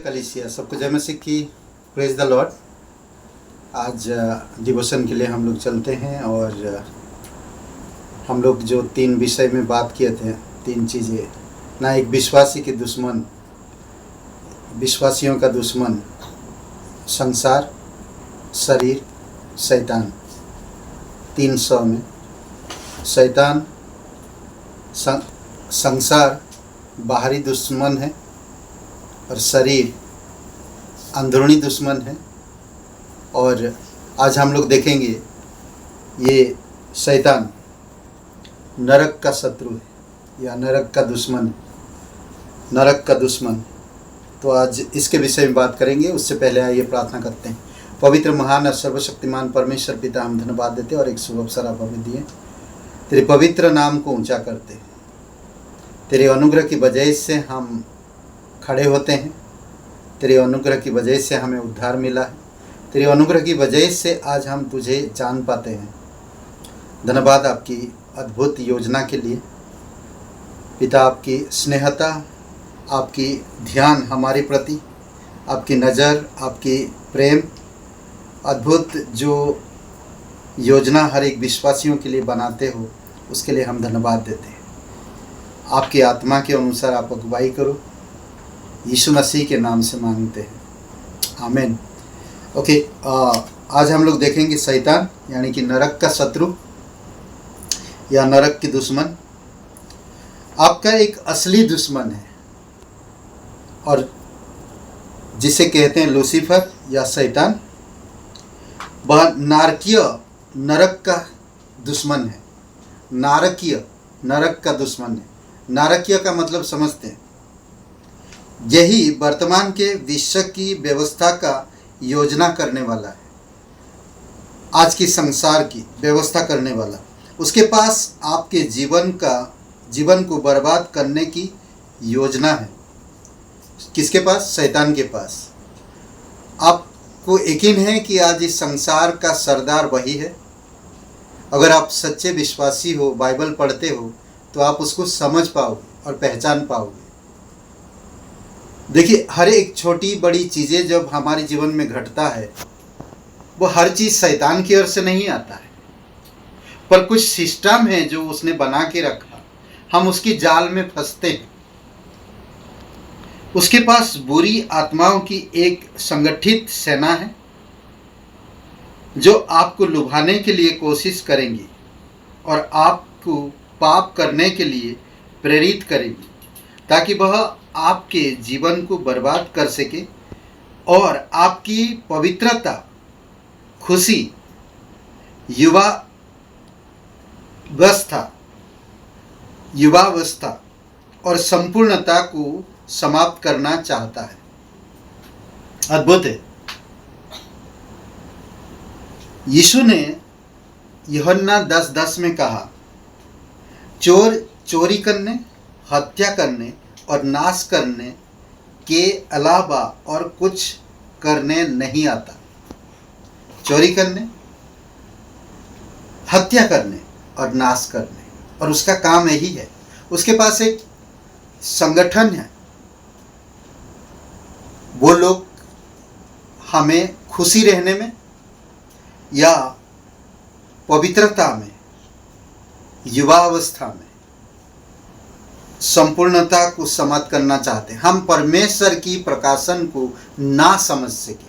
कलीसिया सबको जय मसीह की। Praise the Lord. आज डिवोशन के लिए हम लोग चलते हैं और हम लोग जो 3 विषय में बात किए थे, 3 चीज़ें ना। एक विश्वासी के दुश्मन, विश्वासियों का दुश्मन संसार, शरीर, शैतान। 300 में शैतान संसार बाहरी दुश्मन है और शरीर अंदरूनी दुश्मन है। और आज हम लोग देखेंगे ये शैतान नरक का शत्रु है या नरक का दुश्मन है, नरक का दुश्मन। तो आज इसके विषय में बात करेंगे। उससे पहले आइए प्रार्थना करते हैं। पवित्र, महान और सर्वशक्तिमान परमेश्वर पिता, हम धन्यवाद देते हैं और एक शुभ अवसर आप हमें दिए। तेरे पवित्र नाम को ऊंचा करते हैं। तेरे अनुग्रह की वजह से हम खड़े होते हैं। तेरे अनुग्रह की वजह से हमें उद्धार मिला है। तेरे अनुग्रह की वजह से आज हम तुझे जान पाते हैं। धन्यवाद आपकी अद्भुत योजना के लिए पिता। आपकी स्नेहता, आपकी ध्यान हमारे प्रति, आपकी नज़र, आपकी प्रेम, अद्भुत जो योजना हर एक विश्वासियों के लिए बनाते हो, उसके लिए हम धन्यवाद देते हैं। आपकी आत्मा के अनुसार आप अगुवाई करो, यीशु मसीह के नाम से मांगते हैं, आमीन। ओके, आज हम लोग देखेंगे शैतान यानी कि नरक का शत्रु या नरक की दुश्मन। आपका एक असली दुश्मन है और जिसे कहते हैं लूसीफर या शैतान, वह नारकीय नरक का दुश्मन है। नारकीय नरक का दुश्मन है। नारकीय का मतलब समझते हैं, यही वर्तमान के विश्व की व्यवस्था का योजना करने वाला है। आज की संसार की व्यवस्था करने वाला, उसके पास आपके जीवन को बर्बाद करने की योजना है। किसके पास? शैतान के पास। आपको यकीन है कि आज इस संसार का सरदार वही है। अगर आप सच्चे विश्वासी हो, बाइबल पढ़ते हो, तो आप उसको समझ पाओगे और पहचान पाओगे। देखिए, हर एक छोटी बड़ी चीज़ें जब हमारे जीवन में घटता है, वो हर चीज़ शैतान की ओर से नहीं आता है, पर कुछ सिस्टम है जो उसने बना के रखा। हम उसकी जाल में फंसते हैं। उसके पास बुरी आत्माओं की एक संगठित सेना है जो आपको लुभाने के लिए कोशिश करेंगी और आपको पाप करने के लिए प्रेरित करेगी, ताकि वह आपके जीवन को बर्बाद कर सके और आपकी पवित्रता, खुशी, युवावस्था और संपूर्णता को समाप्त करना चाहता है। अद्भुत है। यीशु ने यूहन्ना 10:10 में कहा, चोर चोरी करने, हत्या करने और नाश करने के अलावा और कुछ करने नहीं आता। चोरी करने, हत्या करने और नाश करने, और उसका काम यही है। उसके पास एक संगठन है। वो लोग हमें खुशी रहने में या पवित्रता में, युवावस्था में, संपूर्णता को समाप्त करना चाहते हैं। हम परमेश्वर की प्रकाशन को ना समझ सके।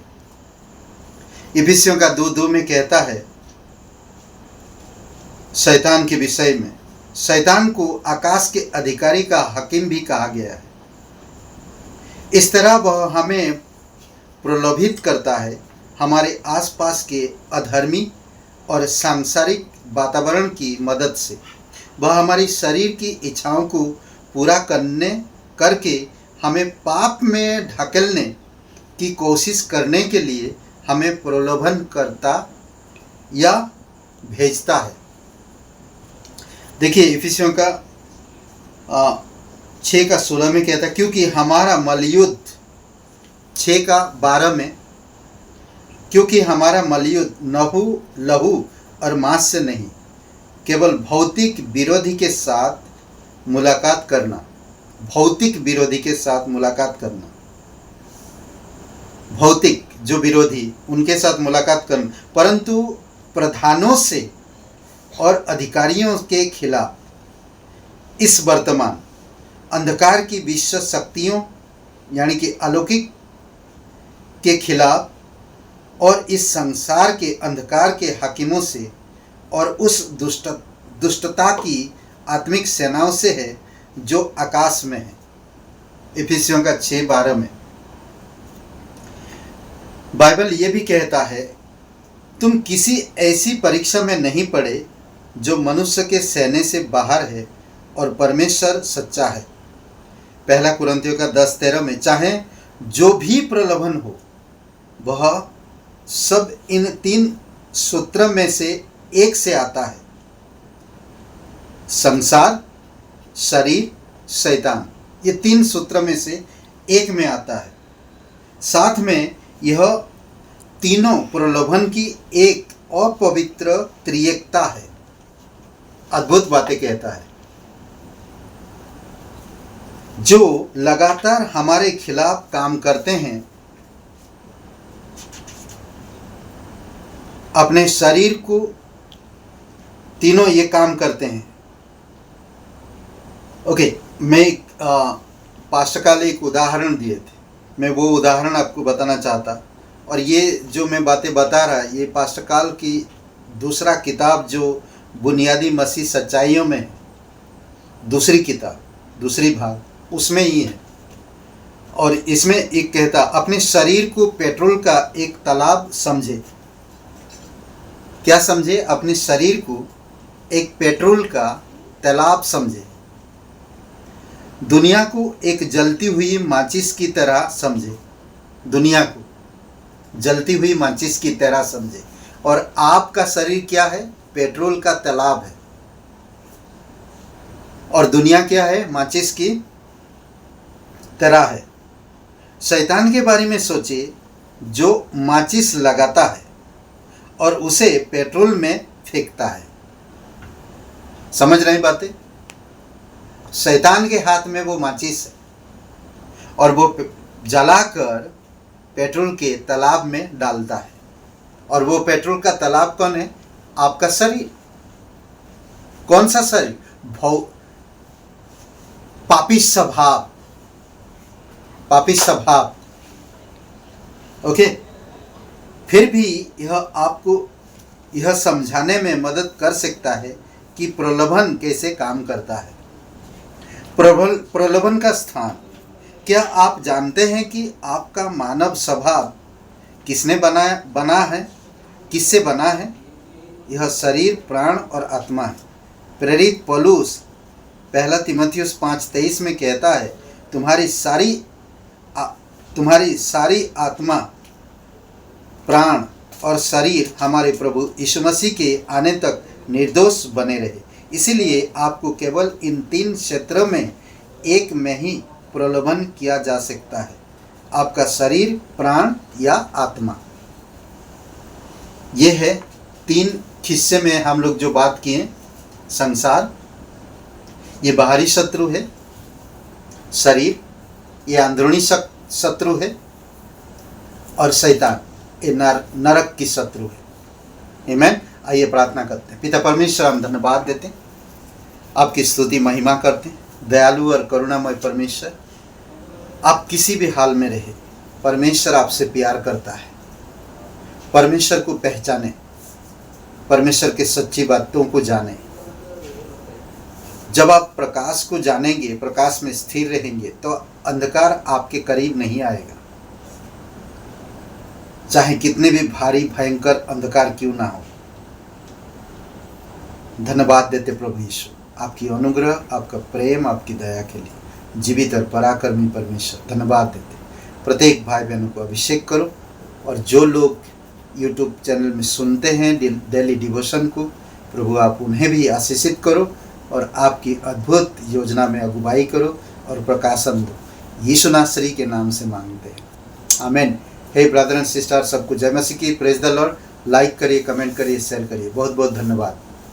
इफिसियों का 2:2 में कहता है शैतान के विषय में, शैतान को आकाश के अधिकारी का हकीम भी कहा गया है। इस तरह वह हमें प्रलोभित करता है, हमारे आसपास के अधर्मी और सांसारिक वातावरण की मदद से। वह हमारी शरीर की इच्छाओं को पूरा करके हमें पाप में ढकेलने की कोशिश करने के लिए हमें प्रलोभन करता या भेजता है। देखिए, इफिसियों का 6:16 में कहता है, क्योंकि हमारा मलयुद्ध 6:12 में, क्योंकि हमारा मलयुद्ध लहू और मांस से नहीं, केवल भौतिक विरोधी के साथ मुलाकात करना, भौतिक विरोधी के साथ मुलाकात करना। भौतिक जो विरोधी उनके साथ मुलाकात करना, परंतु प्रधानों से और अधिकारियों के खिलाफ इस वर्तमान अंधकार की विश्व शक्तियों यानी कि अलौकिक के खिलाफ और इस संसार के अंधकार के हाकिमों से और उस दुष्टता की आत्मिक सेनाओं से है जो आकाश में है। इफिसियों का 6:12 में बाइबल ये भी कहता है, तुम किसी ऐसी परीक्षा में नहीं पड़े जो मनुष्य के सहने से बाहर है और परमेश्वर सच्चा है। पहला कुरिन्थियों का 10:13 में, चाहे जो भी प्रलोभन हो वह सब इन 3 सूत्र में से एक से आता है, संसार, शरीर, शैतान। ये 3 सूत्र में से एक में आता है। साथ में यह तीनों प्रलोभन की एक अपवित्र त्रिएकता है। अद्भुत बातें कहता है, जो लगातार हमारे खिलाफ काम करते हैं। अपने शरीर को तीनों ये काम करते हैं। ओके, मैं पास्टर काल एक उदाहरण दिए थे, मैं वो उदाहरण आपको बताना चाहता। और ये जो मैं बातें बता रहा, ये पास्टर काल की दूसरा किताब जो बुनियादी मसीह सच्चाइयों में दूसरी किताब, दूसरी भाग, उसमें ही है। और इसमें एक कहता, अपने शरीर को पेट्रोल का एक तालाब समझे। क्या समझे? अपने शरीर को एक पेट्रोल का तालाब समझे। दुनिया को एक जलती हुई माचिस की तरह समझे। दुनिया को जलती हुई माचिस की तरह समझे। और आपका शरीर क्या है? पेट्रोल का तालाब है। और दुनिया क्या है? माचिस की तरह है। शैतान के बारे में सोचिए, जो माचिस लगाता है और उसे पेट्रोल में फेंकता है। समझ रहे हैं बातें? शैतान के हाथ में वो माचिस है और वो जलाकर पेट्रोल के तालाब में डालता है। और वो पेट्रोल का तालाब कौन है? आपका शरीर। कौन सा शरीर? पापी स्वभाव, पापी स्वभाव। ओके, फिर भी यह आपको यह समझाने में मदद कर सकता है कि प्रलोभन कैसे काम करता है। प्रलोभन का स्थान। क्या आप जानते हैं कि आपका मानव स्वभाव किसने बना है? किससे बना है? यह शरीर, प्राण और आत्मा है। प्रेरित पौलुस पहला तीमुथियुस 5:23 में कहता है, तुम्हारी सारी आत्मा, प्राण और शरीर हमारे प्रभु यीशु मसीह के आने तक निर्दोष बने रहे। इसीलिए आपको केवल इन 3 क्षेत्रों में एक में ही प्रलोभन किया जा सकता है, आपका शरीर, प्राण या आत्मा। ये है 3 हिस्से में हम लोग जो बात किए। संसार, ये बाहरी शत्रु है। शरीर, ये अंदरूनी शत्रु है। और शैतान, ये नरक की शत्रु है। आमीन। आइए प्रार्थना करते हैं। पिता परमेश्वर, हम धन्यवाद देते हैं, आपकी स्तुति महिमा करते हैं। दयालु और करुणामय परमेश्वर, आप किसी भी हाल में रहे, परमेश्वर आपसे प्यार करता है। परमेश्वर को पहचाने, परमेश्वर के सच्ची बातों को जाने। जब आप प्रकाश को जानेंगे, प्रकाश में स्थिर रहेंगे, तो अंधकार आपके करीब नहीं आएगा, चाहे कितने भी भारी भयंकर अंधकार क्यों ना हो। धन्यवाद देते प्रभु यीशु, आपकी अनुग्रह, आपका प्रेम, आपकी दया के लिए। जीवित और पराक्रमी परमेश्वर, धन्यवाद देते। प्रत्येक भाई बहनों को अभिषेक करो। और जो लोग यूट्यूब चैनल में सुनते हैं डेली डिवोशन को, प्रभु आप उन्हें भी आशीषित करो और आपकी अद्भुत योजना में अगुवाई करो और प्रकाशन दो। यीशु नासरी के नाम से मांगते हैं, आमीन। हे ब्रदर एंड सिस्टर, सबको जय मसीह की। Praise the Lord. लाइक करिए, कमेंट करिए, शेयर करिए। बहुत बहुत धन्यवाद।